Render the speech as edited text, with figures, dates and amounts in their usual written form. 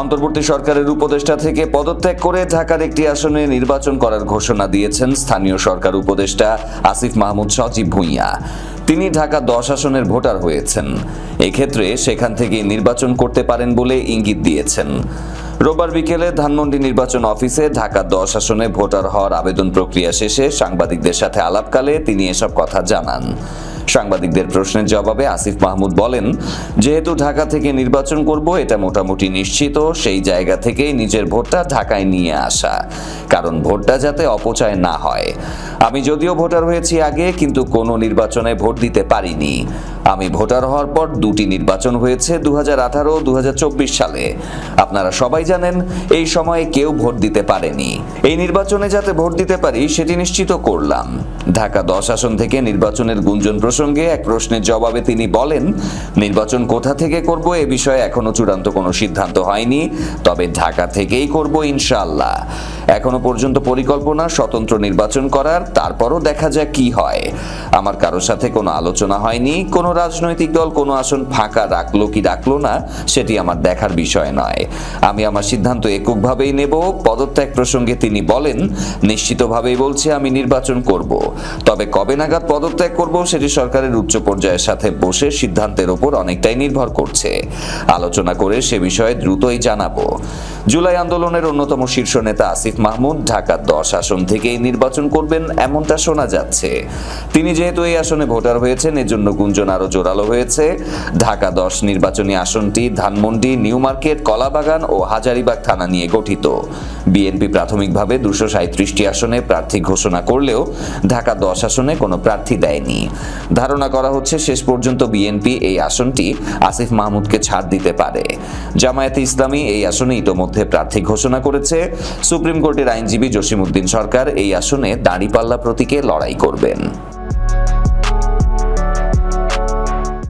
অন্তর্বর্তী সরকারের উপদেষ্টা থেকে পদত্যাগ করে ঢাকার একটি আসনে নির্বাচন করার ঘোষণা দিয়েছেন স্থানীয় সরকার উপদেষ্টা আসিফ মাহমুদ সজীব ভুঁইয়া। তিনি ঢাকা 10 আসনের ভোটার হয়েছেন। এক্ষেত্রে সেখান থেকে নির্বাচন করতে পারেন বলে ইঙ্গিত দিয়েছেন। রোববার বিকেলে ধানমন্ডি নির্বাচন অফিসে ঢাকা 10 আসনে ভোটার হওয়ার আবেদন প্রক্রিয়া শেষে সাংবাদিকদের সাথে আলাপকালে তিনি এসব কথা জানান। সাংবাদিকদের প্রশ্নের জবাবে আসিফ মাহমুদ বলেন, যেহেতু ঢাকা থেকে নির্বাচন করব এটা মোটামুটি নিশ্চিত, সেই জায়গা থেকেই নিজের ভোটটা ঢাকায় নিয়ে আসা, কারণ ভোটটা যাতে অপচয় না হয়। আমি যদিও ভোটার হয়েছি আগে, কিন্তু কোনো নির্বাচনে ভোট দিতে পারিনি। আমি ভোটার হওয়ার পর 2টি নির্বাচন হয়েছে 2018 ও 2024 সালে। আপনারা সবাই জানেন এই সময়ে কেউ ভোট দিতে পারেনি। এই নির্বাচনে যাতে ভোট দিতে পারি সেটি নিশ্চিত করলাম। ঢাকা 10 আসন থেকে নির্বাচনের গুঞ্জন প্রসঙ্গে এক প্রশ্নের জবাবে তিনি বলেন, নির্বাচন কোথা থেকে করব এ বিষয়ে এখনো চূড়ান্ত কোনো সিদ্ধান্ত হয়নি, তবে ঢাকা থেকেই করব ইনশাআল্লাহ। এখনো পর্যন্ত পরিকল্পনা স্বতন্ত্র নির্বাচন করার, তারপরও দেখা যাক কি হয়। আমার কারোর সাথে কোনো আলোচনা হয়নি। কোনো রাজনৈতিক দল কোনো আসন ফাঁকা রাখলো কি রাখলো না সেটি আমার দেখার বিষয় নয়। আমি আমার সিদ্ধান্ত এককভাবেই নেব। পদত্যাগ প্রসঙ্গে তিনি বলেন, নিশ্চিতভাবেই বলছি আমি নির্বাচন করব, তবে কবে নাগাদ পদত্যাগ করব সেটি সরকারের উচ্চ পর্যায়ের সাথে বসে সিদ্ধান্তের উপর অনেকটাই নির্ভর করছে। আলোচনা করে সে বিষয়ে দ্রুতই জানাবো। জুলাই আন্দোলনের অন্যতম শীর্ষ নেতা আসিফ মাহমুদ ঢাকা 10 আসন থেকেই নির্বাচন করবেন এমনটা শোনা যাচ্ছে। তিনি যেহেতু এই আসনে ভোটার হয়েছেন, এজন্য গুঞ্জন আরো জোরালো হয়েছে। ঢাকা 10 নির্বাচনী আসনটি ধানমন্ডি, নিউ মার্কেট, কলাবাগান ও হাজারীবাগ থানা নিয়ে গঠিত। বিএনপি প্রাথমিকভাবে 237টি আসনে প্রার্থী ঘোষণা করলেও ঢাকা 10 আসনে কোনো প্রার্থী দেয়নি। ধারণা করা হচ্ছে শেষ পর্যন্ত বিএনপি এই আসনটি আসিফ মাহমুদকে ছাড় দিতে পারে। জামায়াতে ইসলামী এই আসনে ইতোমধ্যে প্রার্থী ঘোষণা করেছে। সুপ্রিম কোর্টের আইনজীবী জসিম উদ্দিন সরকার এই আসনে দাঁড়িপাল্লা প্রতীকে লড়াই করবেন।